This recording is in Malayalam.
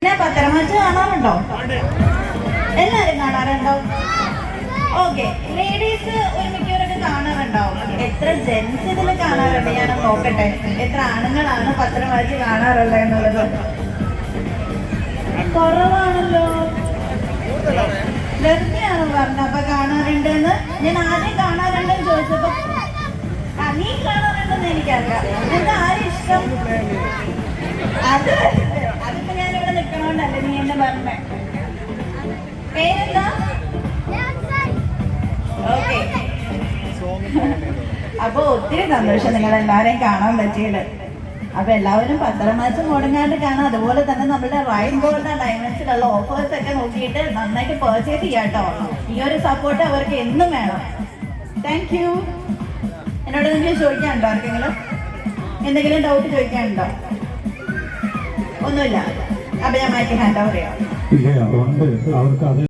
പത്രമാച്ച് കാണാറുണ്ടോ? എല്ലാരും കാണാറുണ്ടോ? ഓക്കെ, ലേഡീസ് ഒരു മിക്കവരൊക്കെ കാണാറുണ്ടാവും. എത്ര ജെൻസ് ഇതിൽ കാണാറുണ്ട്? ഞാൻ നോക്കട്ടെ എത്ര ആണുങ്ങളാണ് പത്രമാച്ച് കാണാറുള്ളത് എന്നുള്ളത്. കുറവാണല്ലോ. ലക്ഷ്മിയാണ് പറഞ്ഞത് അപ്പൊ കാണാറുണ്ട് എന്ന്. ഞാൻ ആദ്യം കാണാറുണ്ടെന്ന് ചോദിച്ചപ്പോ നീ കാണാറുണ്ടെന്ന് എനിക്കറിയാം. എന്താ ആരും ഇഷ്ടം? അതിപ്പോ ഞാനിവിടെ നിൽക്കണോണ്ടല്ലേ നീ എന്നെ പറഞ്ഞേ. പേരെന്താ? ഓക്കെ, അപ്പൊ ഒത്തിരി സന്തോഷം നിങ്ങൾ എല്ലാരെയും കാണാൻ പറ്റിയത്. അപ്പൊ എല്ലാവരും പത്രമാച്ച് മുടങ്ങാണ്ട് കാണാം. അതുപോലെ തന്നെ നമ്മുടെ റൈൻ ഗോൾഡ് ഡയമണ്ട്സിലുള്ള ഓഫേഴ്സ് ഒക്കെ നോക്കിയിട്ട് നന്നായിട്ട് പർച്ചേസ് ചെയ്യാട്ടോ. ഈ ഒരു സപ്പോർട്ട് അവർക്ക് എന്നും വേണം. Thank you. എന്നോട് എന്തെങ്കിലും ചോദിക്കാനുണ്ടോ? ആർക്കെങ്കിലും എന്തെങ്കിലും ഡൗട്ട് ചോദിക്കാനുണ്ടോ? ഒന്നുമില്ല. അപ്പൊ ഞാൻ മൈക്ക് ഹാൻഡ് ഓവർ ചെയ്യാം.